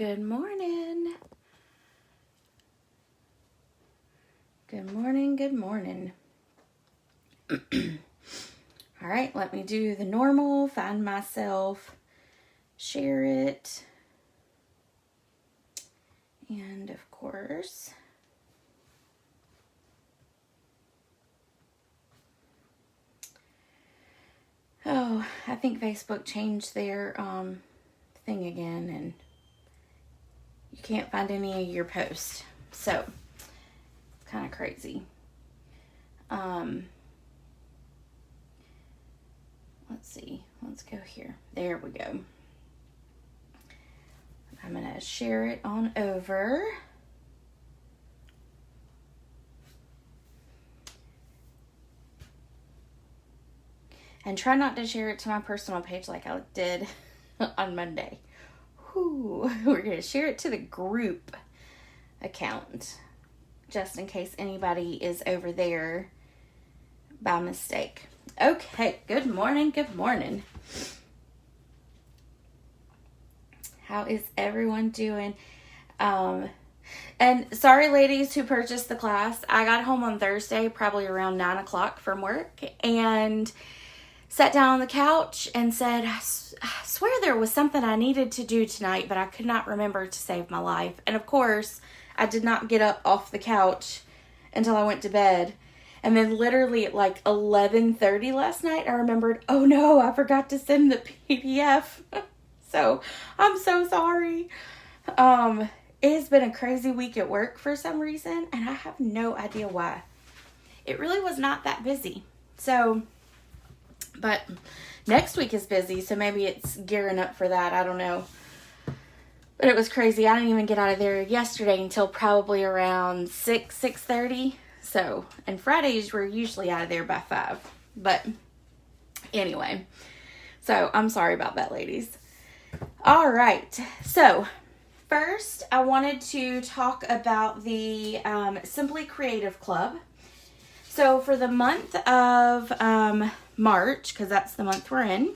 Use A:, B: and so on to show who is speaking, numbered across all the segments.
A: Good morning. Good morning, good morning. All right, let me do the normal, find myself, share it, and of course, I think Facebook changed their thing again, and you can't find any of your posts, so it's kind of crazy. Let's see, let's go here. There we go. I'm going to share it on over. And try not to share it to my personal page like I did on Monday. Whew. We're going to share it to the group account, just in case anybody is over there by mistake. Okay, good morning, good morning. How is everyone doing? And sorry, ladies who purchased the class. I got home on Thursday, probably around 9 o'clock from work, and sat down on the couch and said, I swear there was something I needed to do tonight, but I could not remember to save my life. And of course, I did not get up off the couch until I went to bed. And then literally at like 11:30 last night, I remembered, oh no, I forgot to send the PDF. So I'm so sorry. It has been a crazy week at work for some reason, and I have no idea why. It really was not that busy. So, but next week is busy, so maybe it's gearing up for that. I don't know. But it was crazy. I didn't even get out of there yesterday until probably around 6:30. So, and Fridays we're usually out of there by 5. But anyway, so I'm sorry about that, ladies. All right. So first, I wanted to talk about the Simply Creative Club. So for the month of March, because that's the month we're in,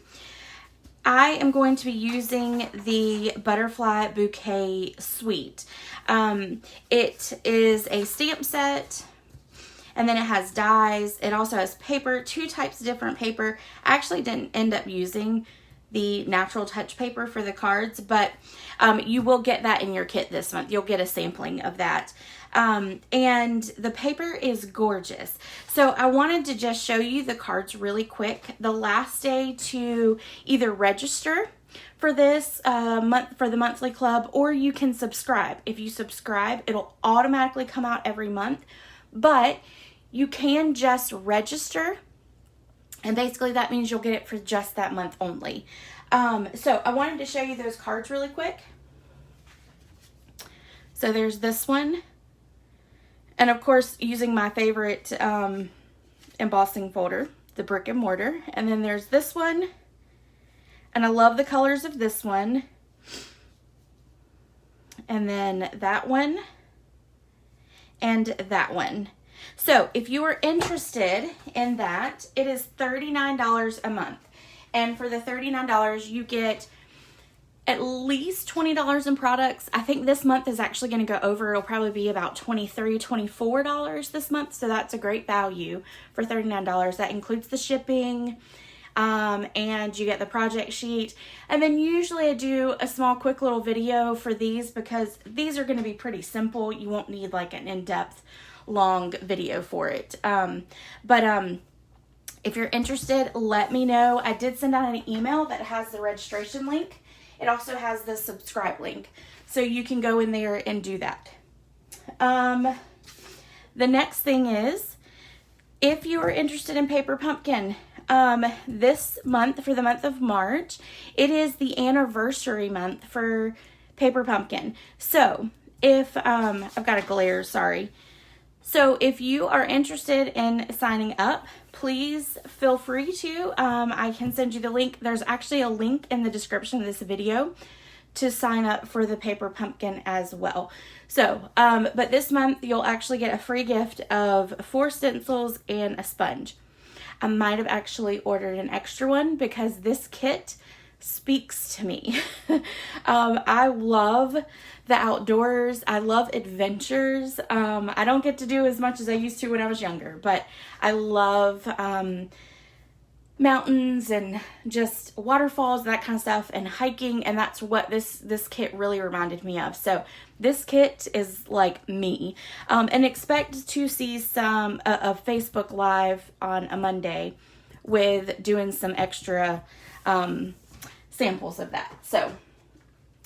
A: I am going to be using the Butterfly Bouquet Suite. It is a stamp set, and then it has dies. It also has paper, 2 types of different paper. I actually didn't end up using the natural touch paper for the cards, but you will get that in your kit this month. You'll get a sampling of that. And the paper is gorgeous. So I wanted to just show you the cards really quick. The last day to either register for this month, for the monthly club, or you can subscribe. If you subscribe, it'll automatically come out every month, but you can just register, and basically that means you'll get it for just that month only. So I wanted to show you those cards really quick. So there's this one. And of course, using my favorite embossing folder, the brick and mortar. And then there's this one. And I love the colors of this one. And then that one. And that one. So if you are interested in that, it is $39 a month. And for the $39, you get at least $20 in products. I think this month is actually going to go over. It'll probably be about $23, $24 this month. So that's a great value for $39. That includes the shipping, and you get the project sheet. And then usually I do a small, quick little video for these because these are going to be pretty simple. You won't need like an in-depth, long video for it. If you're interested, let me know. I did send out an email that has the registration link. It also has the subscribe link, so you can go in there and do that. The next thing is, if you are interested in Paper Pumpkin, this month, for the month of March, it is the anniversary month for Paper Pumpkin. So if, I've got a glare, sorry. So if you are interested in signing up, please feel free to. I can send you the link. There's actually a link in the description of this video to sign up for the Paper Pumpkin as well. So, but this month you'll actually get a free gift of 4 stencils and a sponge. I might have actually ordered an extra one because this kit speaks to me. I love the outdoors. I love adventures. I don't get to do as much as I used to when I was younger, but I love mountains and just waterfalls, that kind of stuff, and hiking, and that's what this kit really reminded me of. So this kit is like me. And expect to see some a Facebook Live on a Monday with doing some extra samples of that. So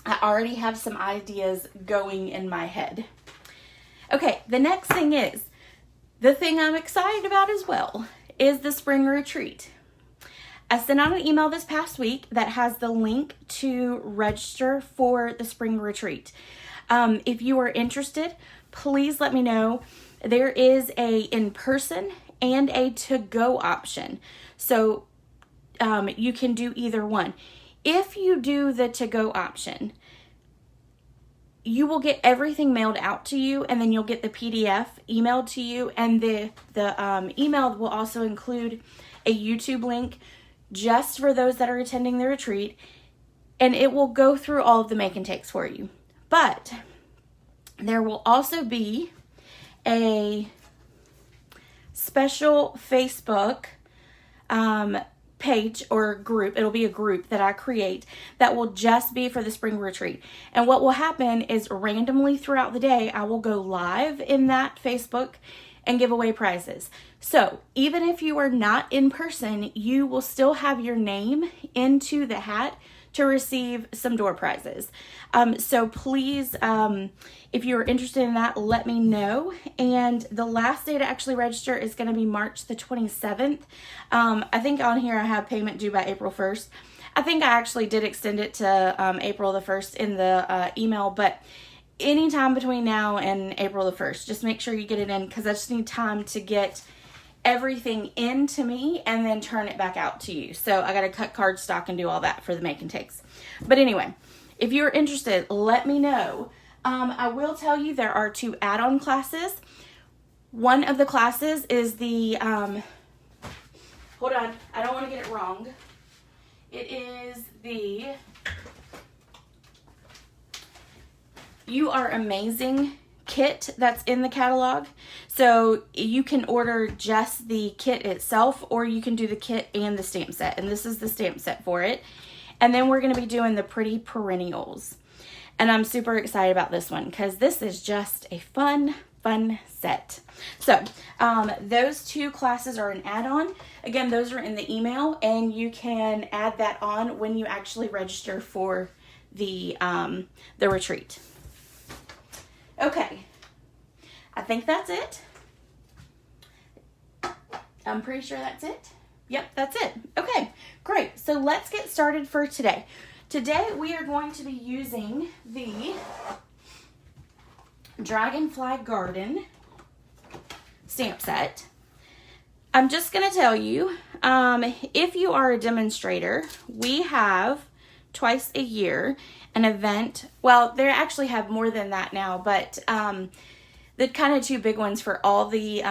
A: I already have some ideas going in my head. Okay, the next thing is, the thing I'm excited about as well is the spring retreat. I sent out an email this past week that has the link to register for the spring retreat. If you are interested, please let me know. There is a in-person and a to-go option. So you can do either one. If you do the to-go option, you will get everything mailed out to you, and then you'll get the PDF emailed to you, and the email will also include a YouTube link just for those that are attending the retreat, and it will go through all of the make and takes for you. But there will also be a special Facebook page or group. It'll be a group that I create that will just be for the spring retreat. And what will happen is randomly throughout the day, I will go live in that Facebook and give away prizes. So even if you are not in person, you will still have your name into the hat to receive some door prizes. So please, if you're interested in that, let me know. And the last day to actually register is going to be March the 27th. I think on here I have payment due by April 1st. I think I actually did extend it to April the 1st in the email, but anytime between now and April the 1st, just make sure you get it in, because I just need time to get everything into me and then turn it back out to you. So I got to cut cardstock and do all that for the make and takes. But anyway, if you're interested, let me know. I will tell you there are 2 add-on classes. One of the classes is the, hold on, I don't want to get it wrong. It is the You Are Amazing kit that's in the catalog. So you can order just the kit itself, or you can do the kit and the stamp set. And this is the stamp set for it. And then we're going to be doing the Pretty Perennials. And I'm super excited about this one because this is just a fun set. So those 2 classes are an add-on. Again, those are in the email, and you can add that on when you actually register for the retreat. Okay, I think that's it. I'm pretty sure that's it. Yep, that's it. Okay, great. So let's get started for today. Today we are going to be using the Dragonfly Garden stamp set. I'm just going to tell you, if you are a demonstrator, we have twice a year an event. Well, they actually have more than that now, but the kind of 2 big ones for all the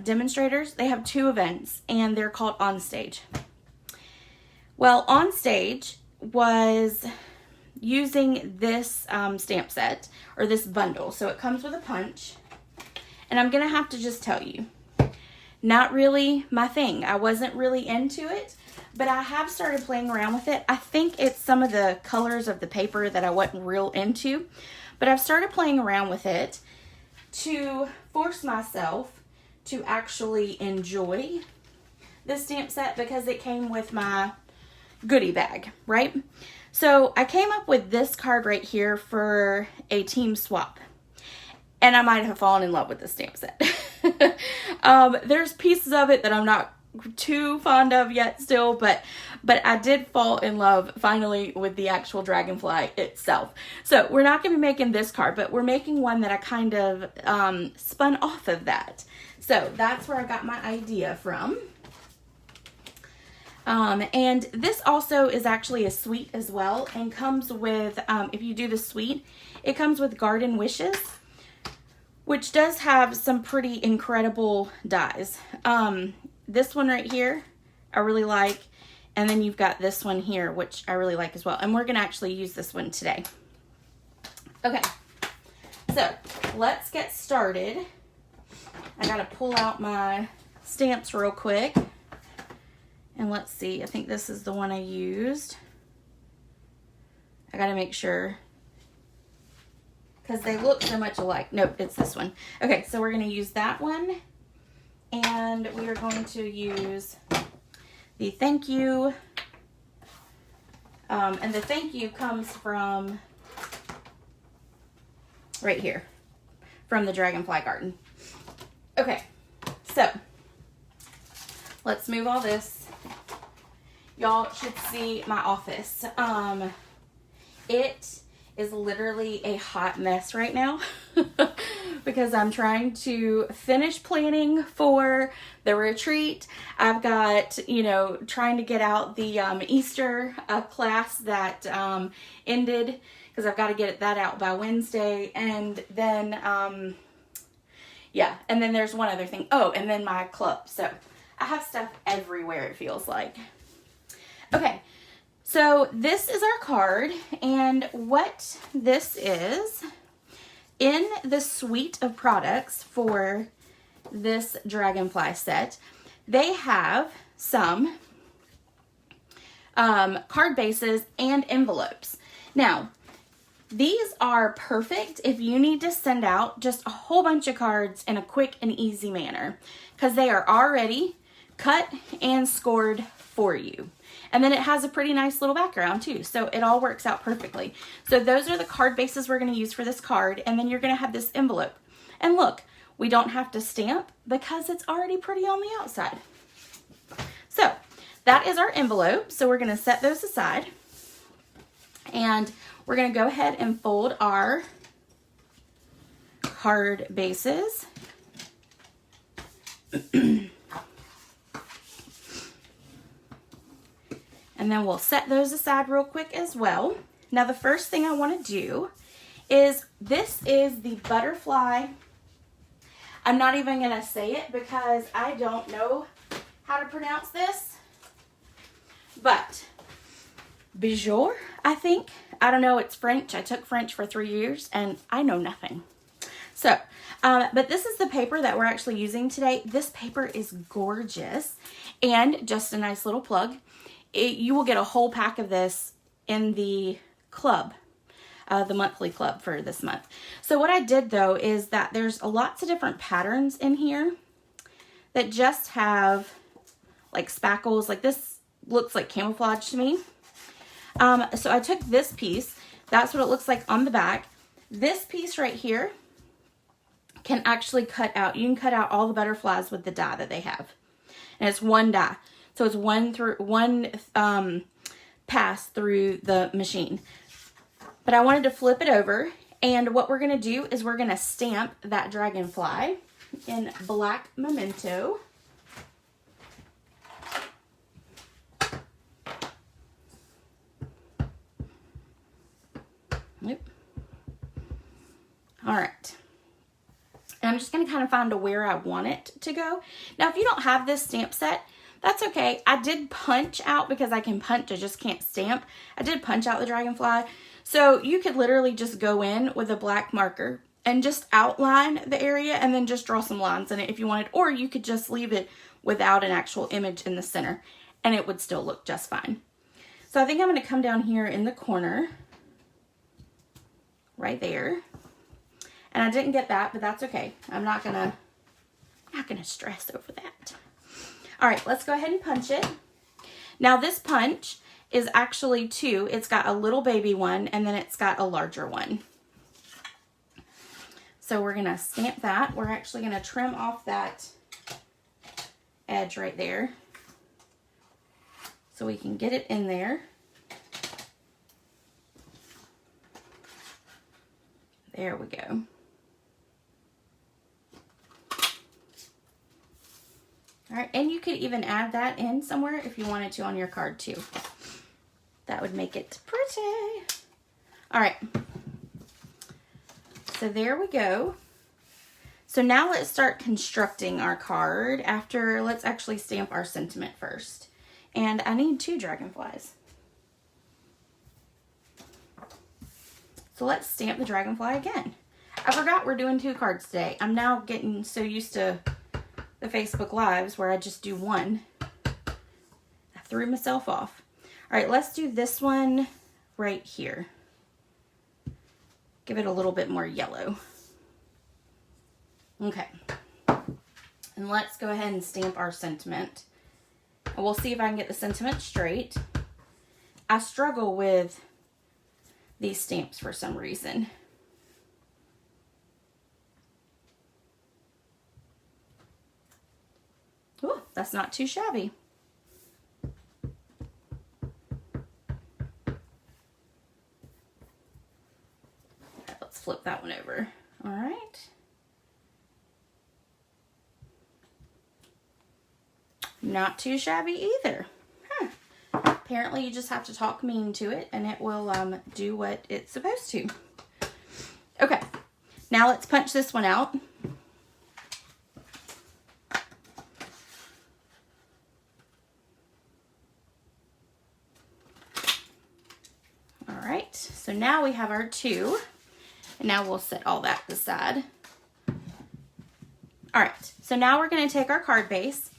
A: demonstrators, they have 2 events, and they're called On Stage. Well, On Stage was using this stamp set, or this bundle. So it comes with a punch, and I'm going to have to just tell you, not really my thing. I wasn't really into it, but I have started playing around with it. I think it's some of the colors of the paper that I wasn't real into, but I've started playing around with it to force myself to actually enjoy this stamp set, because it came with my goodie bag, right? So I came up with this card right here for a team swap, and I might have fallen in love with this stamp set. There's pieces of it that I'm not too fond of yet still, but I did fall in love finally with the actual Dragonfly itself. So we're not going to be making this card, but we're making one that I kind of spun off of that. So that's where I got my idea from. And this also is actually a suite as well, and comes with, if you do the suite, it comes with Garden Wishes, which does have some pretty incredible dies. This one right here, I really like. And then you've got this one here, which I really like as well. And we're going to actually use this one today. Okay, so let's get started. I got to pull out my stamps real quick. And let's see, I think this is the one I used. I got to make sure, because they look so much alike. Nope, it's this one. Okay, so we're going to use that one. And we are going to use the thank you. And the thank you comes from right here, from the Dragonfly Garden. Okay, so let's move all this. Y'all should see my office. It is literally a hot mess right now because I'm trying to finish planning for the retreat. I've got, trying to get out the Easter class that ended, because I've got to get that out by Wednesday. And then, and then there's one other thing. Oh, and then my club. So I have stuff everywhere, it feels like. Okay. So this is our card, and what this is, in the suite of products for this Dragonfly set, they have some card bases and envelopes. Now, these are perfect if you need to send out just a whole bunch of cards in a quick and easy manner, because they are already cut and scored for you. And then it has a pretty nice little background too. So it all works out perfectly. So those are the card bases we're going to use for this card. And then you're going to have this envelope. And look, we don't have to stamp because it's already pretty on the outside. So that is our envelope. So we're going to set those aside. And we're going to go ahead and fold our card bases. And then we'll set those aside real quick as well. Now the first thing I want to do is, this is the butterfly. I'm not even going to say it because I don't know how to pronounce this. But Bijou, I think. I don't know, it's French. I took French for 3 years and I know nothing. So, but this is the paper that we're actually using today. This paper is gorgeous, and just a nice little plug. You will get a whole pack of this in the club, the monthly club for this month. So what I did though is that there's lots of different patterns in here that just have like spackles. Like this looks like camouflage to me. So I took this piece. That's what it looks like on the back. This piece right here can actually cut out. You can cut out all the butterflies with the die that they have. And it's one die. So it's one pass through the machine. But I wanted to flip it over, and what we're going to do is we're going to stamp that dragonfly in black memento. Nope. All right. And I'm just going to kind of find where I want it to go. Now, if you don't have this stamp set, that's okay. I did punch out, because I can punch, I just can't stamp. I did punch out the dragonfly. So you could literally just go in with a black marker and just outline the area and then just draw some lines in it if you wanted. Or you could just leave it without an actual image in the center and it would still look just fine. So I think I'm going to come down here in the corner, right there. And I didn't get that, but that's okay. I'm not gonna stress over that. All right, let's go ahead and punch it. Now this punch is actually two. It's got a little baby one, and then it's got a larger one. So we're gonna stamp that. We're actually gonna trim off that edge right there so we can get it in there. There we go. All right, and you could even add that in somewhere if you wanted to on your card too. That would make it pretty. All right, so there we go. So now let's start constructing our card. Let's actually stamp our sentiment first. And I need 2 dragonflies. So let's stamp the dragonfly again. I forgot we're doing 2 cards today. I'm now getting so used to the Facebook Lives where I just do 1. I threw myself off. All right, let's do this one right here. Give it a little bit more yellow. Okay. And let's go ahead and stamp our sentiment. And we'll see if I can get the sentiment straight. I struggle with these stamps for some reason. Ooh, that's not too shabby. Okay, let's flip that one over. All right. Not too shabby either. Huh. Apparently you just have to talk mean to it and it will do what it's supposed to. Okay, now let's punch this one out. All right, so now we have our 2. And now we'll set all that aside. All right, so now we're going to take our card base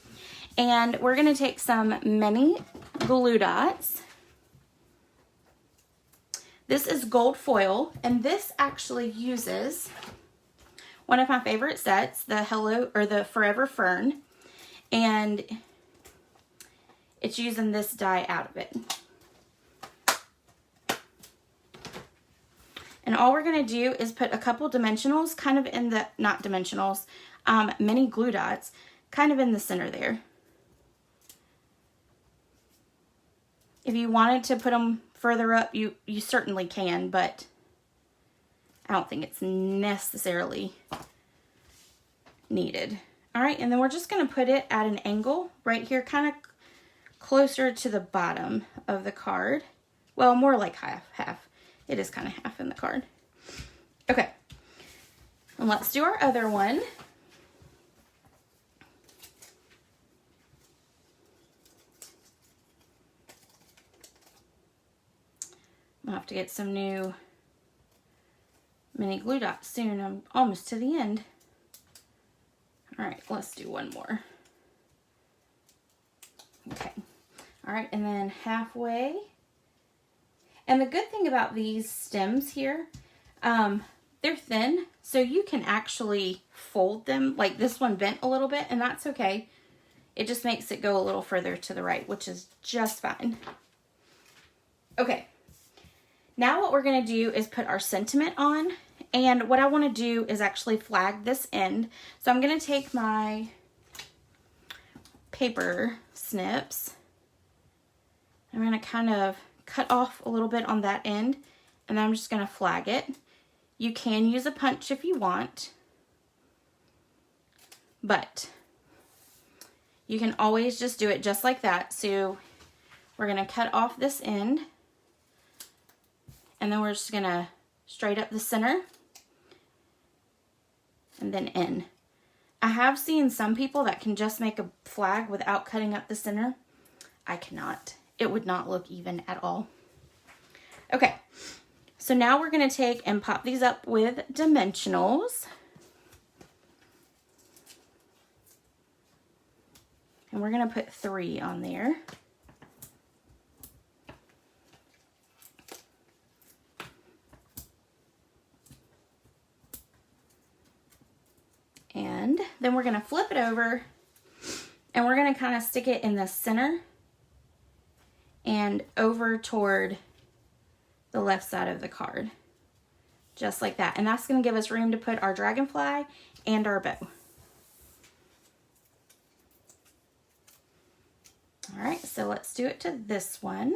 A: and we're going to take some mini glue dots. This is gold foil, and this actually uses one of my favorite sets, the the Forever Fern, and it's using this die out of it. And all we're going to do is put a couple dimensionals kind of in the, not dimensionals, mini glue dots kind of in the center there. If you wanted to put them further up, you certainly can, but I don't think it's necessarily needed. All right, and then we're just going to put it at an angle right here, kind of closer to the bottom of the card. Well, more like half. It is kind of half in the card. Okay, and let's do our other one. I'll have to get some new mini glue dots soon. I'm almost to the end. All right, let's do one more. Okay. All right, and then halfway. And the good thing about these stems here, they're thin, so you can actually fold them. Like this one bent a little bit, and that's okay. It just makes it go a little further to the right, which is just fine. Okay. Now what we're going to do is put our sentiment on, and what I want to do is actually flag this end. So I'm going to take my paper snips. I'm going to kind of cut off a little bit on that end, and then I'm just going to flag it. You can use a punch if you want, but you can always just do it just like that. So we're going to cut off this end. And then we're just gonna straight up the center and then in. I have seen some people that can just make a flag without cutting up the center. I cannot. It would not look even at all. Okay, so now we're gonna take and pop these up with dimensionals. And we're gonna put 3 on there. And then we're going to flip it over and we're going to kind of stick it in the center and over toward the left side of the card. Just like that. And that's going to give us room to put our dragonfly and our bow. All right, so let's do it to this one.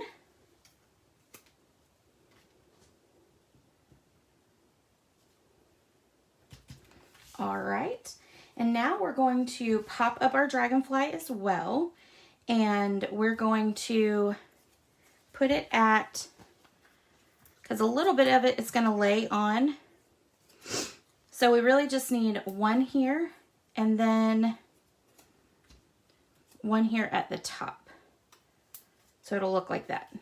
A: All right, and now we're going to pop up our dragonfly as well, and we're going to put it at, because a little bit of it is going to lay on, so we really just need one here, and then one here at the top. So it'll look like that.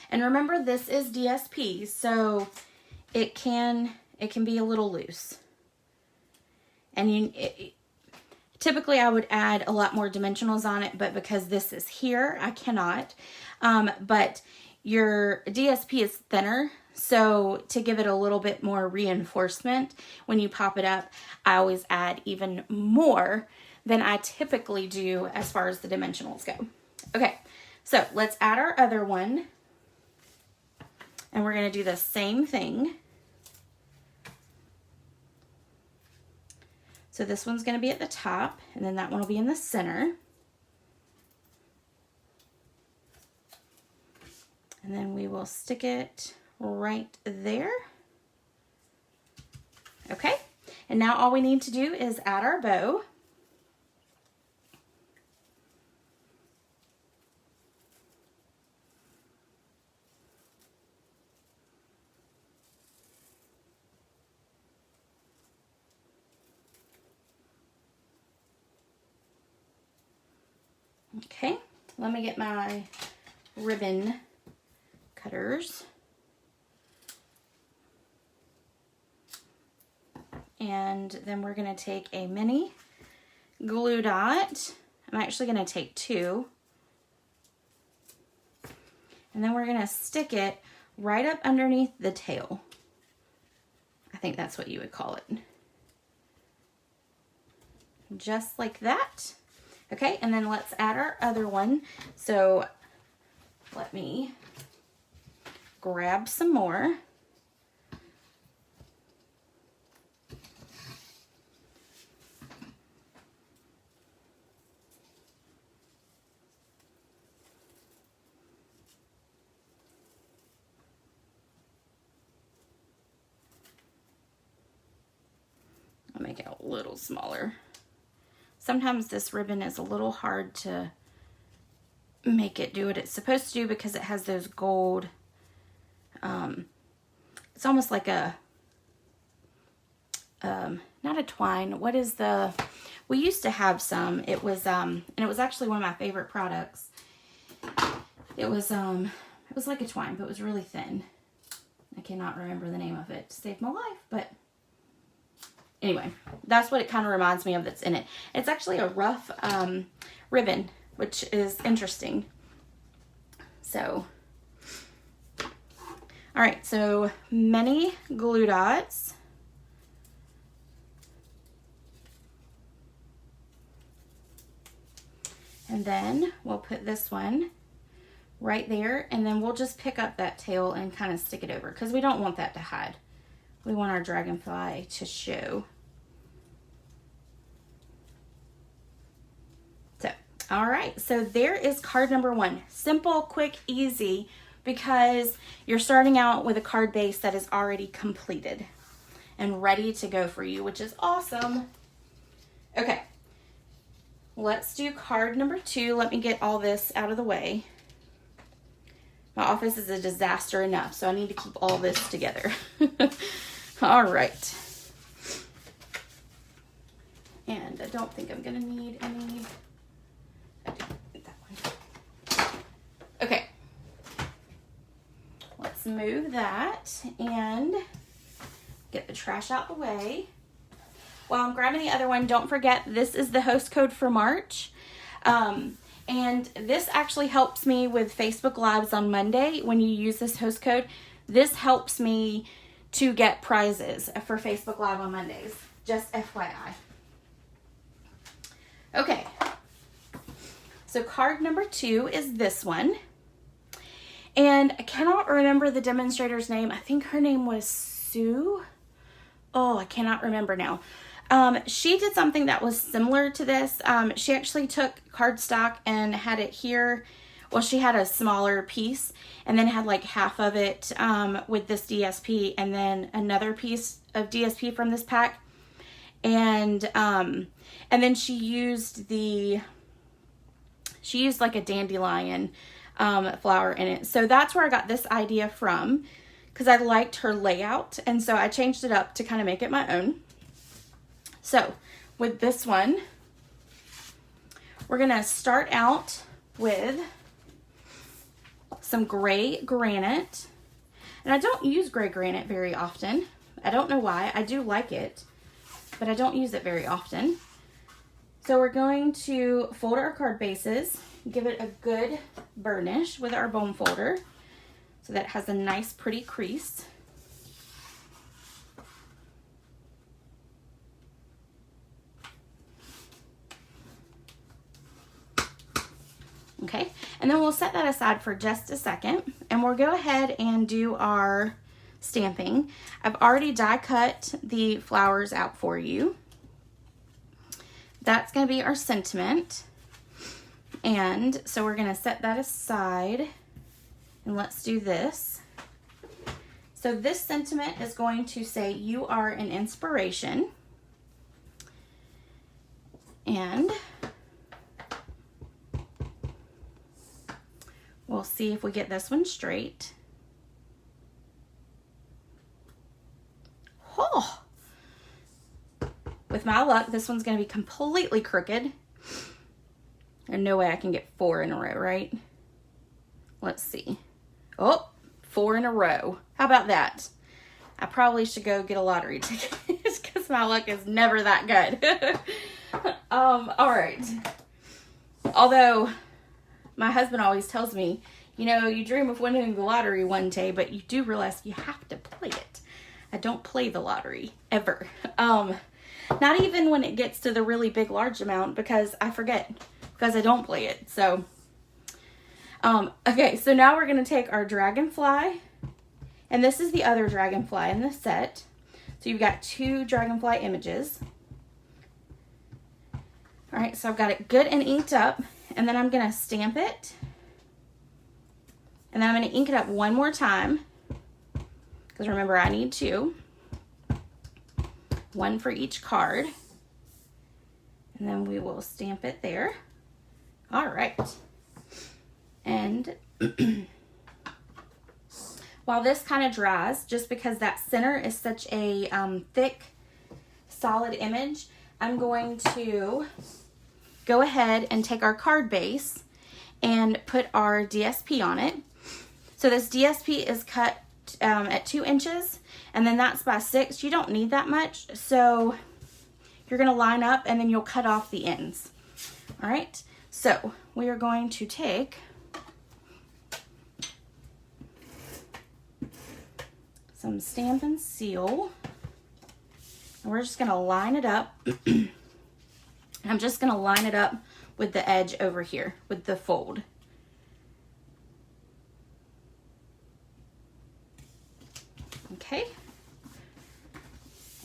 A: And remember, this is DSP, so it can be a little loose. And typically I would add a lot more dimensionals on it, but because this is here, I cannot. But your DSP is thinner, so to give it a little bit more reinforcement when you pop it up, I always add even more than I typically do as far as the dimensionals go. Okay, so let's add our other one. And we're going to do the same thing. So this one's going to be at the top, and then that one will be in the center. And then we will stick it right there. Okay, and now all we need to do is add our bow. Okay, let me get my ribbon cutters. And then we're going to take a mini glue dot. I'm actually going to take 2. And then we're going to stick it right up underneath the tail. I think that's what you would call it. Just like that. Okay, and then let's add our other one. So let me grab some more. I'll make it a little smaller. Sometimes this ribbon is a little hard to make it do what it's supposed to do because it has those gold, it's almost like a, not a twine, what is the, we used to have some, it was, and it was actually one of my favorite products. It was like a twine, but it was really thin. I cannot remember the name of it to save my life, but anyway, that's what it kind of reminds me of that's in it. It's actually a rough ribbon, which is interesting. So, all right, so many glue dots. And then we'll put this one right there, and then we'll just pick up that tail and kind of stick it over because we don't want that to hide. We want our dragonfly to show. All right, so there is card number 1. Simple, quick, easy, because you're starting out with a card base that is already completed and ready to go for you, which is awesome. Okay, let's do card number 2. Let me get all this out of the way. My office is a disaster enough, so I need to keep all this together. All right. And I don't think I'm gonna need any. Okay, let's move that and get the trash out the way. While I'm grabbing the other one, don't forget this is the host code for March. And this actually helps me with Facebook Lives on Monday. When you use this host code, this helps me to get prizes for Facebook Live on Mondays. Just FYI. Okay. So card number 2 is this one. And I cannot remember the demonstrator's name. I think her name was Sue. Oh, I cannot remember now. She did something that was similar to this. She actually took cardstock and had it here. Well, she had a smaller piece and then had like half of it with this DSP and then another piece of DSP from this pack. And then she used like a dandelion flower in it. So that's where I got this idea from, because I liked her layout, and so I changed it up to kind of make it my own. So with this one, we're gonna start out with some gray granite. And I don't use gray granite very often. I don't know why. I do like it, but I don't use it very often. So we're going to fold our card bases, give it a good burnish with our bone folder so that it has a nice pretty crease. Okay, and then we'll set that aside for just a second, and we'll go ahead and do our stamping. I've already die cut the flowers out for you. That's going to be our sentiment, and so we're going to set that aside, and let's do this. So this sentiment is going to say, "You are an inspiration," and we'll see if we get this one straight. Oh! With my luck, this one's going to be completely crooked. There's no way I can get 4 in a row, right? Let's see. Oh, 4 in a row. How about that? I probably should go get a lottery ticket because my luck is never that good. All right. Although my husband always tells me, you know, you dream of winning the lottery one day, but you do realize you have to play it. I don't play the lottery ever. Not even when it gets to the really big, large amount, because I forget, because I don't play it. So, okay, so now we're going to take our dragonfly, and this is the other dragonfly in the set. So you've got 2 dragonfly images. All right, so I've got it good and inked up, and then I'm going to stamp it, and then I'm going to ink it up one more time, because remember, I need 2. 1 for each card, and then we will stamp it there. All right, and while this kind of dries, just because that center is such a thick, solid image, I'm going to go ahead and take our card base and put our DSP on it. So this DSP is cut at 2 inches, and then that's by 6. You don't need that much, so you're going to line up and then you'll cut off the ends. All right, so we are going to take some Stampin' Seal, and we're just going to line it up. I'm just going to line it up with the edge over here with the fold. Okay,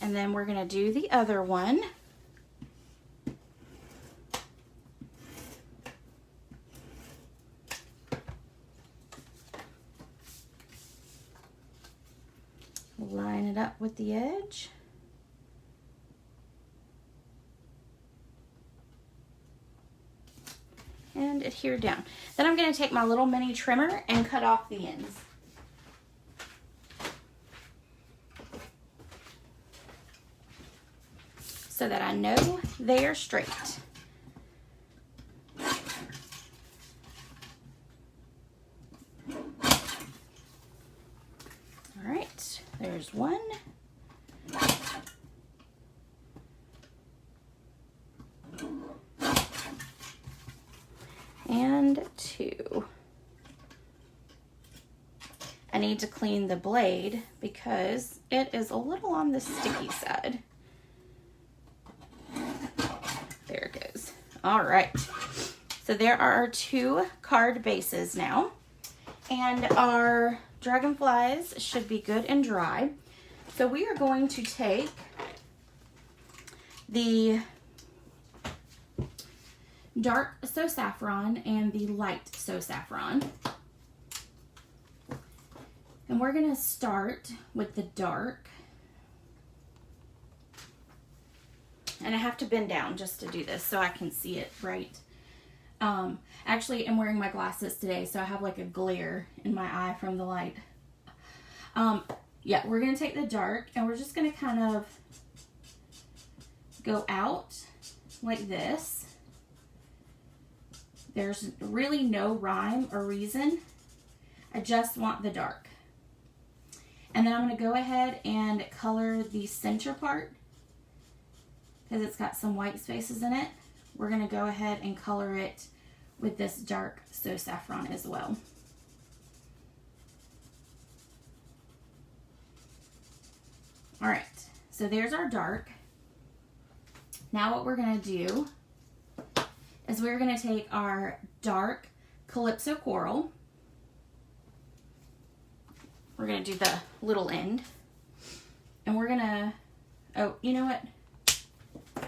A: and then we're going to do the other one. Line it up with the edge. And adhere down. Then I'm going to take my little mini trimmer and cut off the ends. So that I know they are straight. All right, there's 1. And 2. I need to clean the blade because it is a little on the sticky side. There it goes. All right. So there are our 2 card bases now. And our dragonflies should be good and dry. So we are going to take the dark So Saffron and the light So Saffron. And we're going to start with the dark. And I have to bend down just to do this so I can see it right. Actually, I'm wearing my glasses today, so I have like a glare in my eye from the light. Yeah, we're going to take the dark, and we're just going to kind of go out like this. There's really no rhyme or reason. I just want the dark. And then I'm going to go ahead and color the center part because it's got some white spaces in it. We're going to go ahead and color it with this dark So Saffron as well. All right, so there's our dark. Now what we're going to do is we're going to take our dark Calypso Coral. We're going to do the little end. And we're going to, oh, you know what?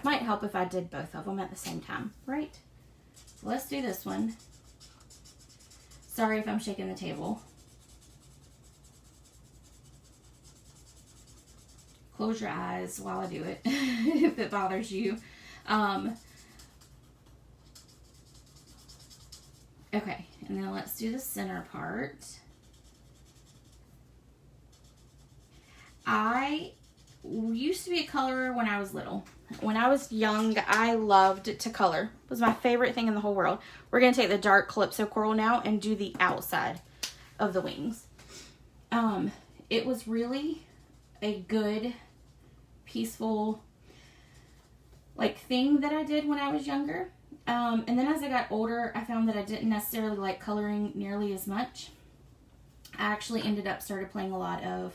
A: Might help if I did both of them at the same time, right? So let's do this one. Sorry if I'm shaking the table. Close your eyes while I do it, if it bothers you. Okay, and then let's do the center part. I used to be a colorer when I was little. When I was young, I loved to color. It was my favorite thing in the whole world. We're going to take the dark Calypso Coral now and do the outside of the wings. It was really a good, peaceful, thing that I did when I was younger. And then as I got older, I found that I didn't necessarily like coloring nearly as much. I actually started playing a lot of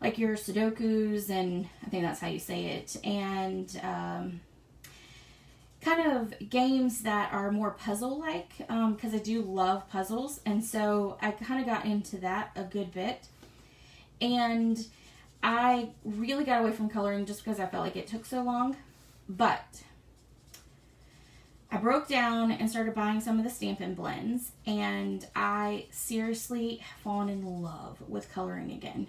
A: like your Sudokus, and I think that's how you say it, and kind of games that are more puzzle-like, because I do love puzzles, and so I kind of got into that a good bit. And I really got away from coloring just because I felt like it took so long, but I broke down and started buying some of the Stampin' Blends, and I seriously have fallen in love with coloring again.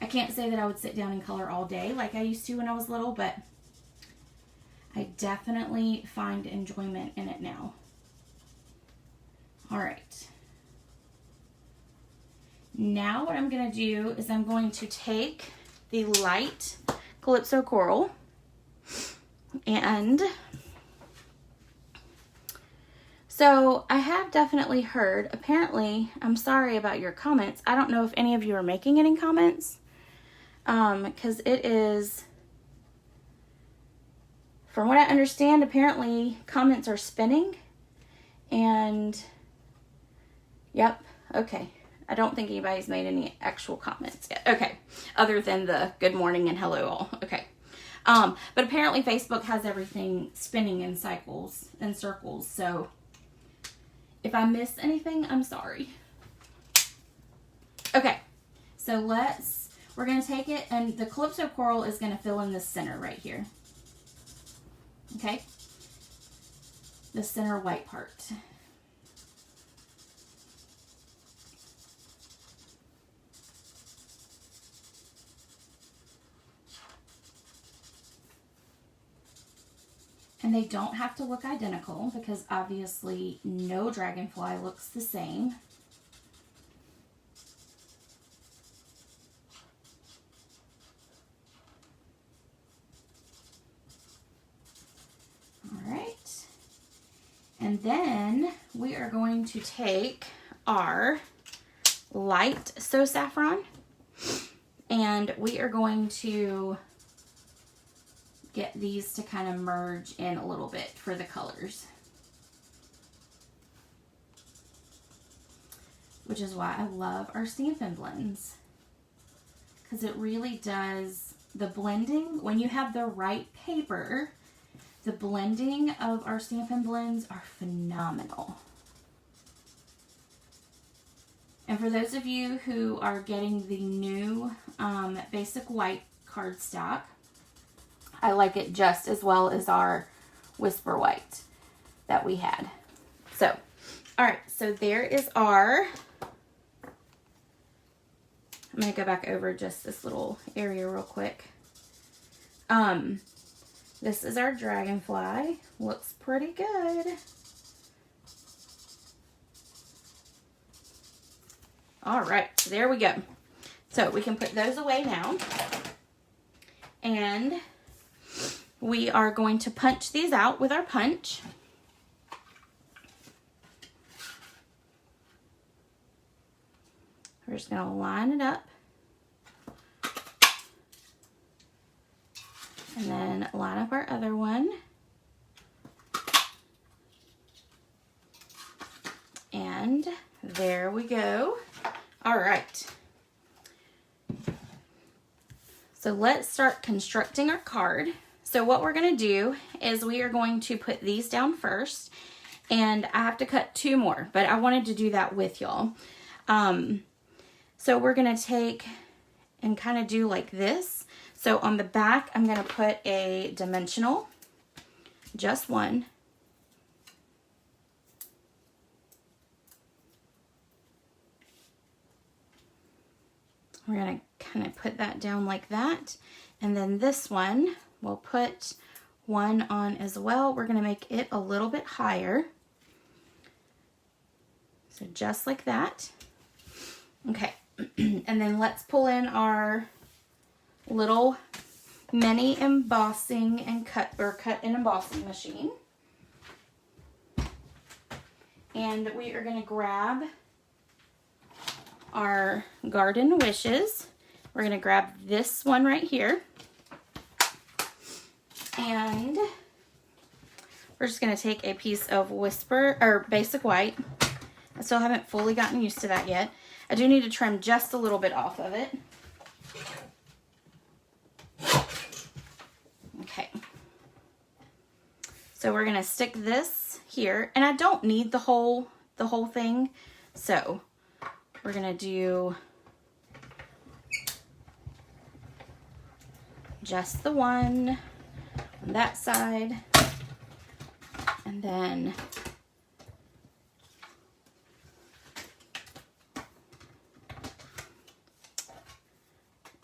A: I can't say that I would sit down and color all day like I used to when I was little, but I definitely find enjoyment in it now. All right. Now what I'm going to do is I'm going to take the light Calypso Coral and so I have definitely heard, apparently, I'm sorry about your comments. I don't know if any of you are making any comments, because it is, from what I understand, apparently comments are spinning, and, yep, okay. I don't think anybody's made any actual comments yet. Okay, other than the good morning and hello all. Okay. But apparently Facebook has everything spinning in cycles and circles, so if I miss anything, I'm sorry. Okay, so we're going to take it, and the Calypso Coral is going to fill in the center right here. Okay? The center white part. And they don't have to look identical because obviously no dragonfly looks the same. All right. And then we are going to take our light So Saffron, and we are going to get these to kind of merge in a little bit for the colors. Which is why I love our Stampin' Blends. Because it really does, the blending, when you have the right paper, the blending of our Stampin' Blends are phenomenal. And for those of you who are getting the new basic white cardstock, I like it just as well as our Whisper White that we had. So, all right, so there is our, I'm going to go back over just this little area real quick. This is our Dragonfly. Looks pretty good. All right, so there we go. So we can put those away now. And we are going to punch these out with our punch. We're just going to line it up. And then line up our other one. And there we go. All right. So let's start constructing our card. So what we're going to do is we are going to put these down first. And I have to cut 2 more, but I wanted to do that with y'all. So we're going to take and kind of do like this. So on the back, I'm going to put a dimensional, just one. We're going to kind of put that down like that. And then this one, we'll put one on as well. We're going to make it a little bit higher. So just like that. Okay. And then let's pull in our little mini embossing and cut and embossing machine. And we are going to grab our garden wishes. We're going to grab this one right here. And we're just going to take a piece of Whisper or Basic White. I still haven't fully gotten used to that yet. I do need to trim just a little bit off of it. Okay. So we're going to stick this here, and I don't need the whole thing. So we're going to do just the one on that side, and then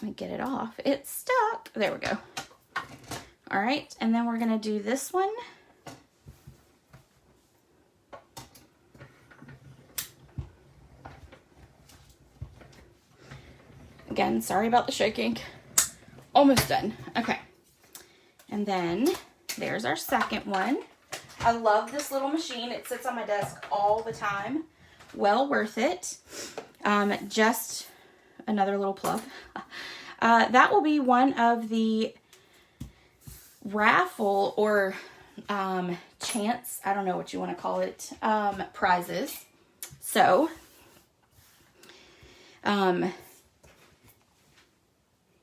A: let me get it off. It's stuck. There we go. All right, and then we're gonna do this one. Again, sorry about the shaking. Almost done. Okay. And then there's our second one. I love this little machine. It sits on my desk all the time. Well worth it. Just another little plug. That will be one of the raffle or chance, I don't know what you want to call it, prizes. So,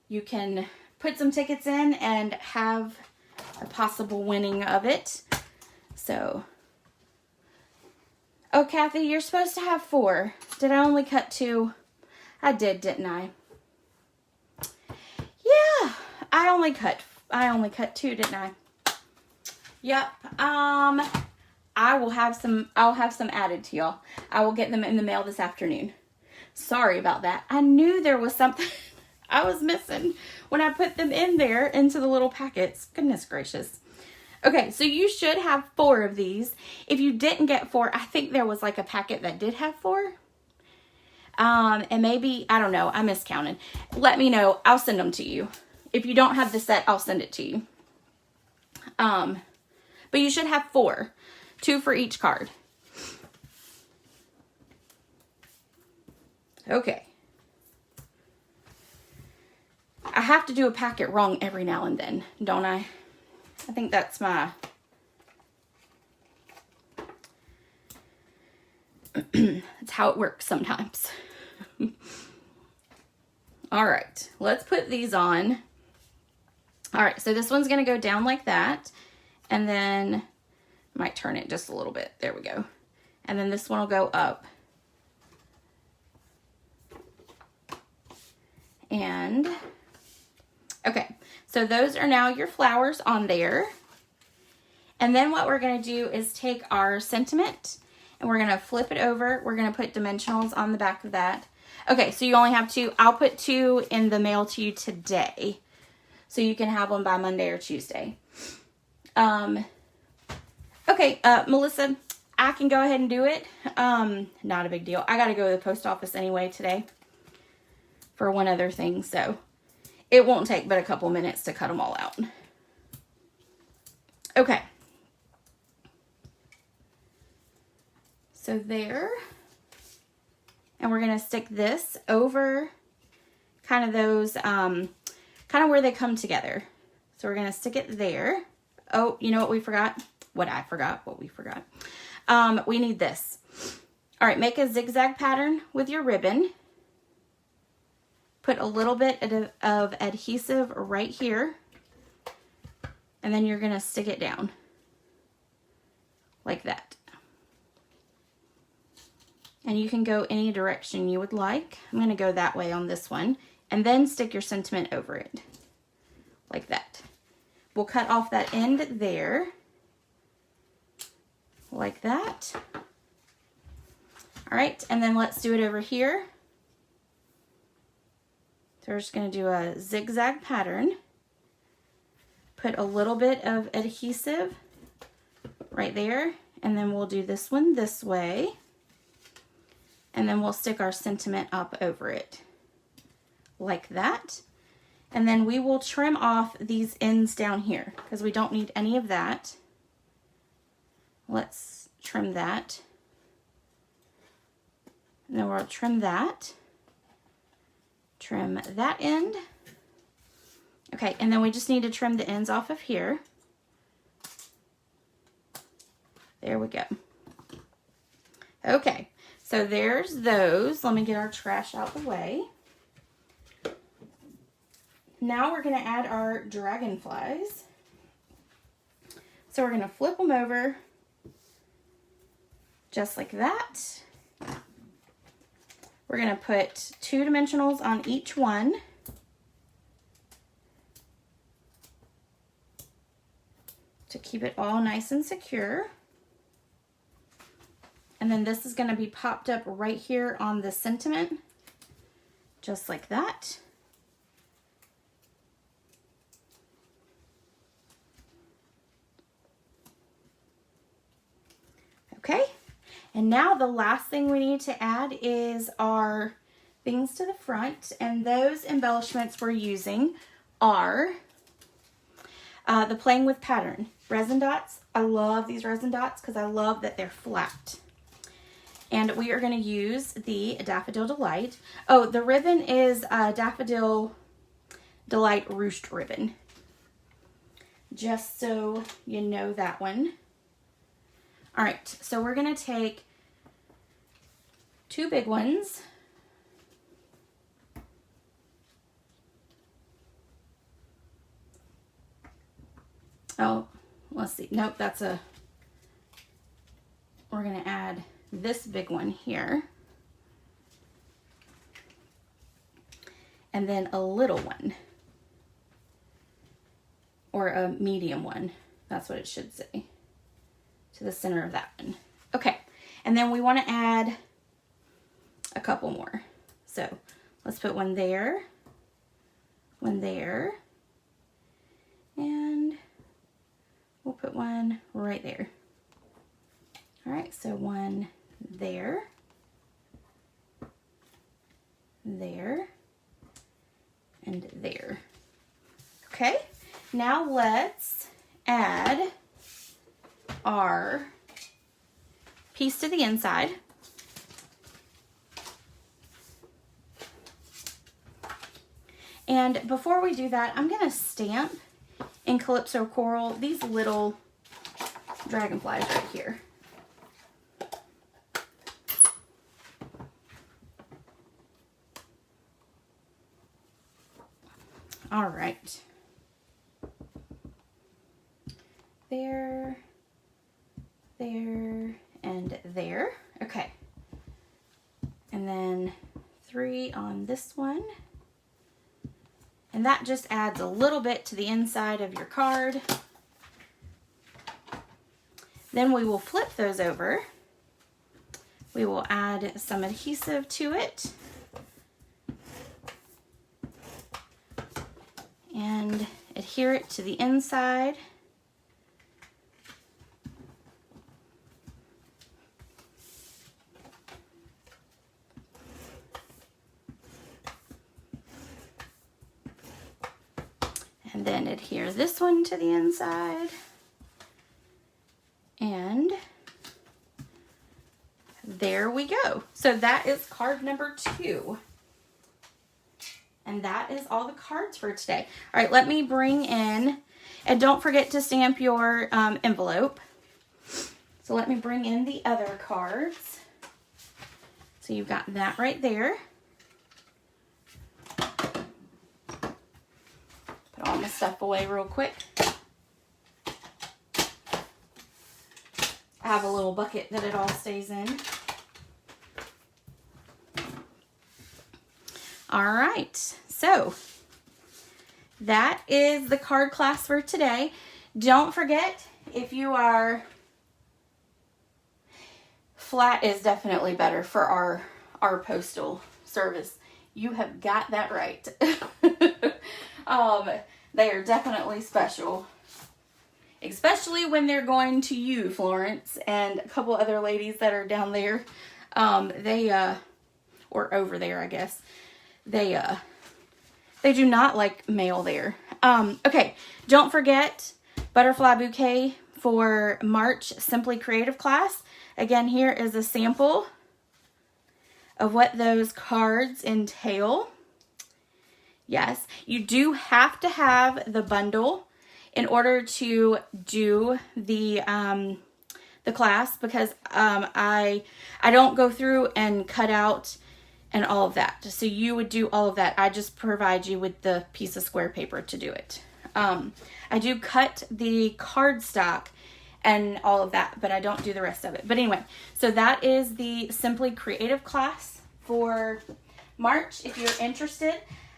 A: you can put some tickets in and have a possible winning of it. So, oh, Kathy, you're supposed to have 4. Did I only cut 2? I did, didn't I? Yeah, I only cut 2, didn't I? Yep. I'll have some added to y'all. I will get them in the mail this afternoon. Sorry about that. I knew there was something I was missing when I put them in there into the little packets. Goodness gracious. Okay, so you should have 4 of these. If you didn't get 4, I think there was like a packet that did have 4. And maybe, I don't know, I miscounted. Let me know. I'll send them to you. If you don't have the set, I'll send it to you. But you should have 4. 2 for each card. Okay. I have to do a packet wrong every now and then, don't I? I think that's my... That's how it works sometimes. All right, let's put these on. All right, so this one's going to go down like that. And then, might turn it just a little bit. There we go. And then this one will go up. And, okay, so those are now your flowers on there. And then what we're going to do is take our sentiment and we're going to flip it over. We're going to put dimensionals on the back of that. Okay, so you only have 2. I'll put 2 in the mail to you today, so you can have one by Monday or Tuesday. Okay, Melissa, I can go ahead and do it. Not a big deal. I got to go to the post office anyway today for one other thing, so it won't take but a couple minutes to cut them all out. Okay. So there. And we're going to stick this over kind of those, kind of where they come together. So we're going to stick it there. Oh, you know what we forgot? What we forgot. We need this. All right, make a zigzag pattern with your ribbon. Put a little bit of adhesive right here. And then you're going to stick it down like that. And you can go any direction you would like. I'm going to go that way on this one. And then stick your sentiment over it like that. We'll cut off that end there like that. All right, and then let's do it over here. So we're just going to do a zigzag pattern. Put a little bit of adhesive right there, and then we'll do this one this way. And then we'll stick our sentiment up over it like that. And then we will trim off these ends down here because we don't need any of that. Let's trim that. And then we'll trim that. Trim that end. Okay, and then we just need to trim the ends off of here. There we go. Okay, so there's those. Let me get our trash out the way. Now we're going to add our dragonflies. So we're going to flip them over just like that. We're going to put 2 dimensionals on each one. To keep it all nice and secure. And then this is going to be popped up right here on the sentiment, just like that. Okay, and now the last thing we need to add is our things to the front, and those embellishments we're using are the Playing with Pattern resin dots. I love these resin dots because I love that they're flat. And we are going to use the Daffodil Delight. Oh, the ribbon is Daffodil Delight Ruched ribbon. Just so you know that one. All right, so we're going to take 2 big ones. Oh, let's see. Nope, we're going to add this big one here. And then a little one. Or a medium one. That's what it should say. To the center of that one. Okay, and then we want to add a couple more. So let's put one there, and we'll put one right there. All right, so one there, and there. Okay, now let's add our piece to the inside. And before we do that, I'm going to stamp in Calypso Coral these little dragonflies right here. All right. There, and there. Okay. And then 3 on this one. And that just adds a little bit to the inside of your card. Then we will flip those over. We will add some adhesive to it. And adhere it to the inside. And then adhere this one to the inside. there we go. So that is card number 2. And that is all the cards for today. All right, let me bring in, and don't forget to stamp your envelope. So let me bring in the other cards. So you've got that right there. Put all my stuff away real quick. I have a little bucket that it all stays in. All right, so that is the card class for today. Don't forget, if you are, flat is definitely better for our postal service. You have got that right. They are definitely special, especially when they're going to you, Florence, and a couple other ladies that are down there. Or over there, I guess. They do not like mail there. Okay, don't forget Butterfly Bouquet for March Simply Creative class. Again, here is a sample of what those cards entail. Yes, you do have to have the bundle in order to do the class, because I don't go through and cut out and all of that. So you would do all of that. I just provide you with the piece of square paper to do it. I do cut the cardstock and all of that, but I don't do the rest of it. But anyway, so that is the Simply Creative class for March. If you're interested,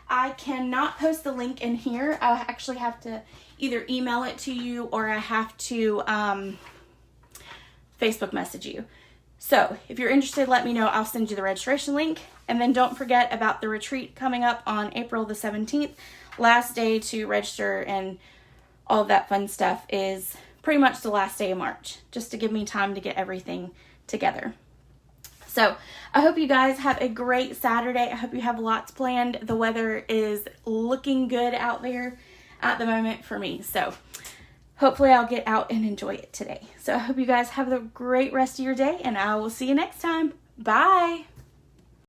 A: I cannot post the link in here. I'll actually have to either email it to you, or I have to Facebook message you. So if you're interested, let me know. I'll send you the registration link. And then don't forget about the retreat coming up on April the 17th. Last day to register and all of that fun stuff is pretty much the last day of March, just to give me time to get everything together. So I hope you guys have a great Saturday. I hope you have lots planned. The weather is looking good out there at the moment for me. So hopefully I'll get out and enjoy it today. So I hope you guys have a great rest of your day, and I will see you next time. Bye.